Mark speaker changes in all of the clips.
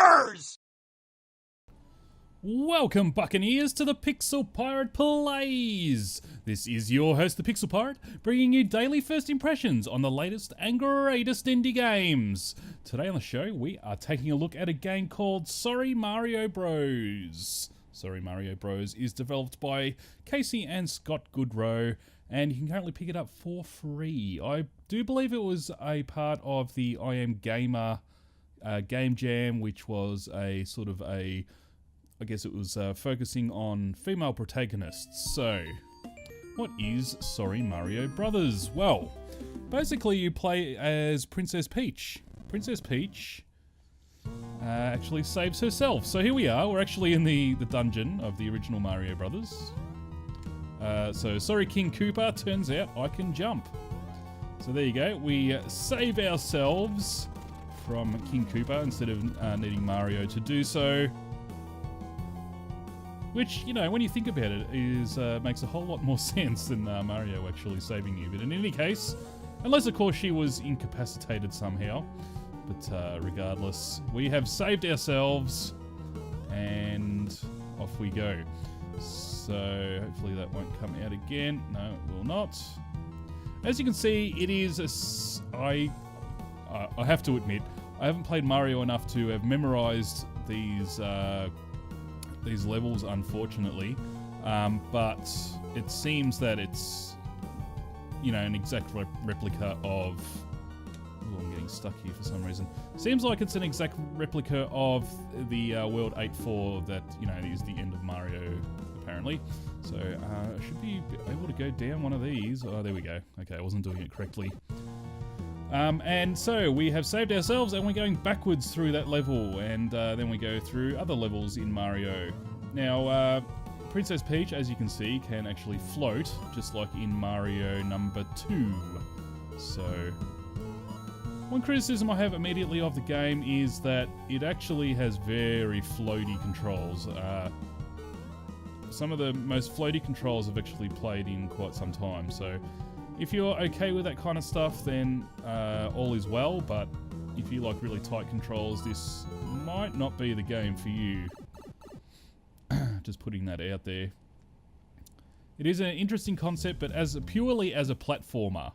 Speaker 1: Motherfuckers!
Speaker 2: Welcome, Buccaneers, to the Pixel Pirate Plays! This is your host, the Pixel Pirate, bringing you daily first impressions on the latest and greatest indie games. Today on the show, we are taking a look at a game called Sorry Mario Bros. Sorry Mario Bros is developed by Casey and Scott Goodrow, and you can currently pick it up for free. I do believe it was a part of the I Am Gamer Game Jam, which was a sort of a... I guess it was focusing on female protagonists. So, what is Sorry Mario Brothers? Well, basically you play as Princess Peach. Princess Peach actually saves herself. So here we are. We're actually in the dungeon of the original Mario Brothers. So, sorry King Koopa, turns out I can jump. So there you go. We save ourselves from King Koopa instead of needing Mario to do so. Which, you know, when you think about it, is makes a whole lot more sense than Mario actually saving you. But in any case, unless of course she was incapacitated somehow. But regardless, we have saved ourselves and off we go. So hopefully that won't come out again. No, it will not. As you can see, it is I have to admit, I haven't played Mario enough to have memorized these levels, unfortunately, but it seems that it's, you know, an exact replica of... Oh, I'm getting stuck here for some reason. Seems like it's an exact replica of the World 8.4 that, you know, is the end of Mario, apparently. So, I should be able to go down one of these. Oh, there we go. Okay, I wasn't doing it correctly. And so we have saved ourselves and we're going backwards through that level, and then we go through other levels in Mario. Now, Princess Peach, as you can see, can actually float, just like in Mario number 2. So, one criticism I have immediately of the game is that it actually has very floaty controls. Some of the most floaty controls I've actually played in quite some time, so... If you're okay with that kind of stuff, then all is well, but if you like really tight controls, this might not be the game for you. Just putting that out there. It is an interesting concept, but purely as a platformer,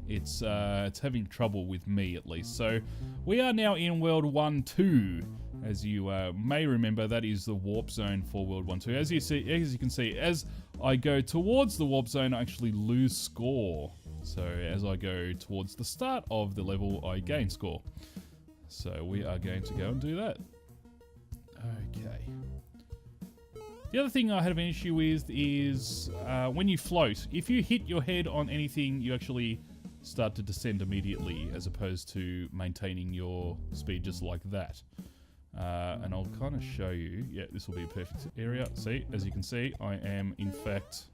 Speaker 2: it's having trouble with me at least. So we are now in World 1-2. As you may remember, that is the warp zone for World 1-2. As you can see, as I go towards the warp zone, I actually lose score. So as I go towards the start of the level, I gain score. So we are going to go and do that. Okay. The other thing I have an issue with is when you float, if you hit your head on anything, you actually start to descend immediately, as opposed to maintaining your speed just like that. And I'll kind of show you. Yeah, this will be a perfect area. See, as you can see, I am in fact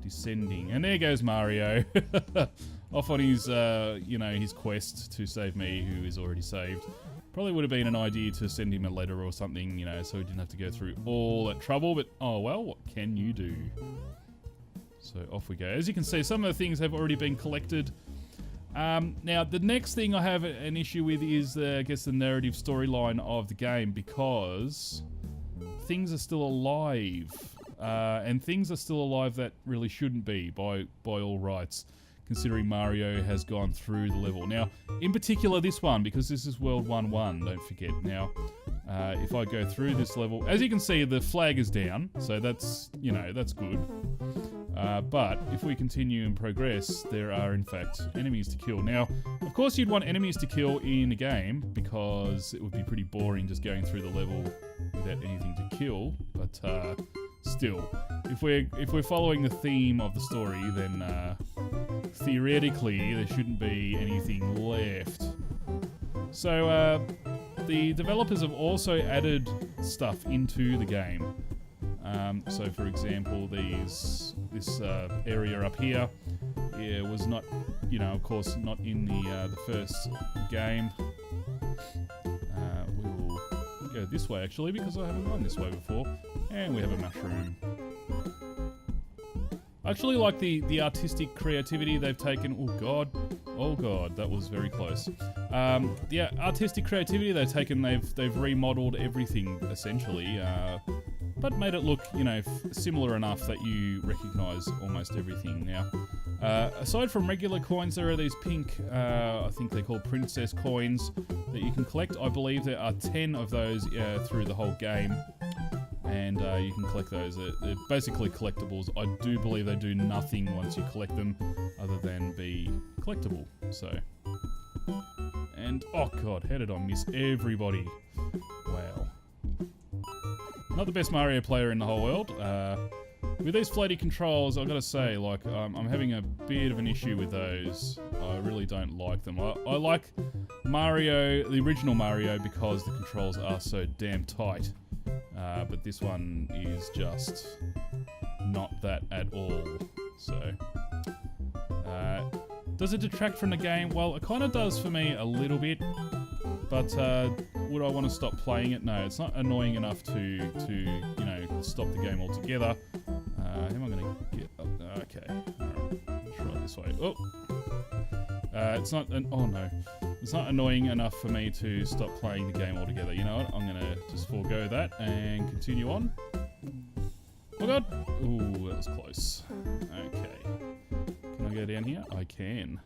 Speaker 2: descending. And there goes Mario. Off on his, you know, his quest to save me, who is already saved. Probably would have been an idea to send him a letter or something, you know, so he didn't have to go through all that trouble. But, oh well, what can you do? So off we go. As you can see, some of the things have already been collected. Now, the next thing I have an issue with is, I guess, the narrative storyline of the game, because things are still alive, and things are still alive that really shouldn't be by all rights, considering Mario has gone through the level. Now, in particular this one, because this is World 1-1, don't forget. Now, if I go through this level, as you can see, the flag is down, so that's, you know, that's good. But if we continue and progress, there are in fact enemies to kill. Now, of course you'd want enemies to kill in a game, because it would be pretty boring just going through the level without anything to kill. But still, if we're following the theme of the story, then theoretically there shouldn't be anything left. So the developers have also added stuff into the game. So for example, this area up here, yeah, was not, you know, of course, not in the first game. We will go this way actually, because I haven't gone this way before, and we have a mushroom. I actually like the artistic creativity they've taken. Oh god, Oh god, that was very close. Yeah, artistic creativity. They've remodeled everything essentially, but made it look, you know, similar enough that you recognise almost everything. Now, aside from regular coins, there are these pink, I think they're called princess coins that you can collect. I believe there are 10 of those through the whole game. And you can collect those. They're basically collectibles. I do believe they do nothing once you collect them other than be collectible. So, and oh god, how did I miss everybody? Wow. Not the best Mario player in the whole world. With these floaty controls, I've got to say, like, I'm having a bit of an issue with those. I really don't like them. I like Mario, the original Mario, because the controls are so damn tight. But this one is just not that at all. So, does it detract from the game? Well, it kind of does for me a little bit. But would I want to stop playing it? No, it's not annoying enough to you know, stop the game altogether. How am I going to get up? Okay, alright, let's try it this way. Oh, it's not. Oh no. It's not annoying enough for me to stop playing the game altogether. You know what? I'm going to just forego that and continue on. Oh god! Ooh, that was close. Okay. Can I go down here? I can.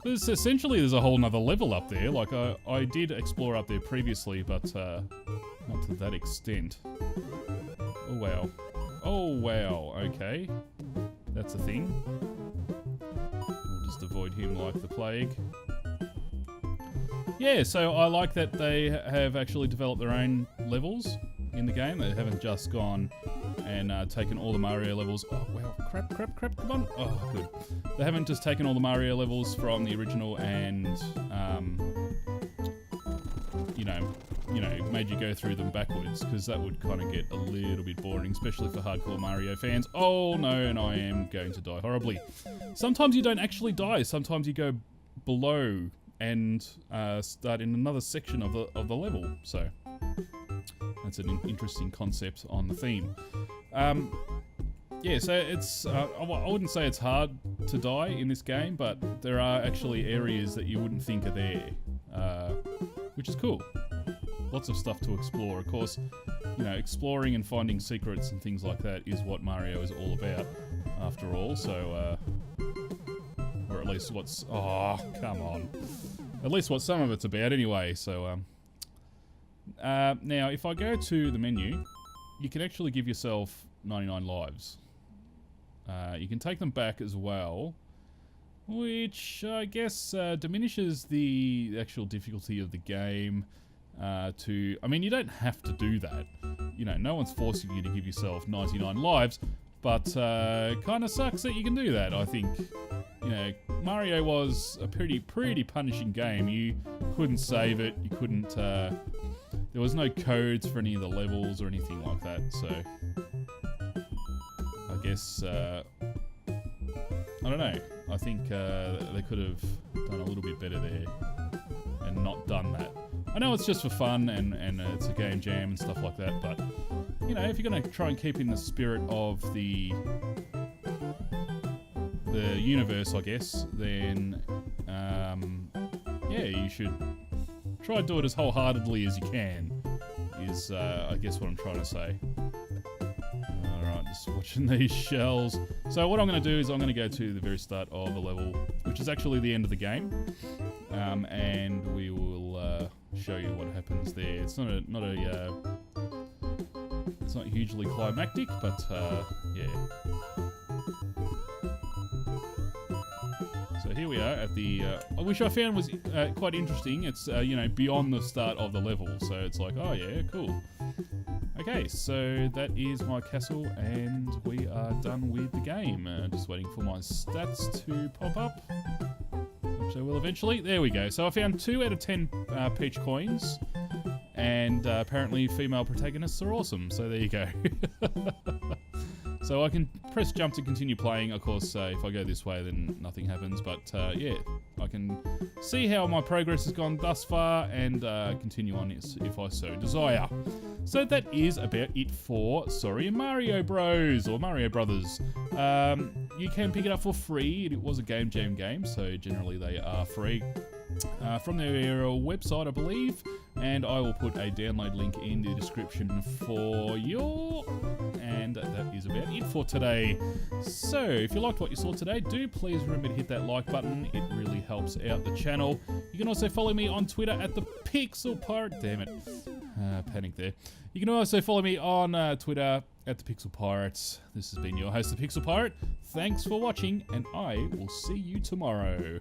Speaker 2: There's a whole nother level up there. Like, I did explore up there previously, but not to that extent. Oh wow. Oh wow, okay. That's a thing. We'll just avoid him like the plague. Yeah, so I like that they have actually developed their own levels in the game. They haven't just gone and taken all the Mario levels. Oh, wow. Crap, come on. Oh, good. They haven't just taken all the Mario levels from the original and, you know, made you go through them backwards, because that would kind of get a little bit boring, especially for hardcore Mario fans. Oh, no, and I am going to die horribly. Sometimes you don't actually die. Sometimes you go below and start in another section of the level. So that's an interesting concept on the theme. Yeah, so it's I wouldn't say it's hard to die in this game, but there are actually areas that you wouldn't think are there, which is cool. Lots of stuff to explore. Of course, you know, exploring and finding secrets and things like that is what Mario is all about, after all. So, or at least what's... Oh, come on. At least what some of it's about anyway. So, now, if I go to the menu, you can actually give yourself 99 lives. You can take them back as well, which I guess diminishes the actual difficulty of the game. I mean, you don't have to do that. You know, no one's forcing you to give yourself 99 lives, but kind of sucks that you can do that. I think, you know, Mario was a pretty punishing game. You couldn't save it. You couldn't. There was no codes for any of the levels or anything like that. So I guess I don't know. I think they could have done a little bit better there and not done that. I know it's just for fun and it's a game jam and stuff like that, but, you know, if you're going to try and keep in the spirit of the universe, I guess, then, yeah, you should try and do it as wholeheartedly as you can, is, I guess, what I'm trying to say. Alright, just watching these shells. So what I'm going to do is I'm going to go to the very start of the level, which is actually the end of the game, and we will show you what happens there. It's it's not hugely climactic, but yeah. So here we are at the, which I found was quite interesting. It's you know, beyond the start of the level, so it's like, oh yeah, cool. Okay, so that is my castle, and we are done with the game. Just waiting for my stats to pop up, which I will eventually. There we go. So I found 2 out of 10 peach coins, and apparently female protagonists are awesome. So there you go. So I can press jump to continue playing. Of course, if I go this way, then nothing happens. But yeah, I can see how my progress has gone thus far and continue on if I so desire. So that is about it for Sorry Mario Bros. Or Mario Brothers. You can pick it up for free. It was a Game Jam game, so generally they are free. From their website, I believe, and I will put a download link in the description for you. And that is about it for today. So, if you liked what you saw today, do please remember to hit that like button. It really helps out the channel. You can also follow me on Twitter at the Pixel Pirate. Damn it, panic there. You can also follow me on Twitter at the Pixel Pirates. This has been your host, the Pixel Pirate. Thanks for watching, and I will see you tomorrow.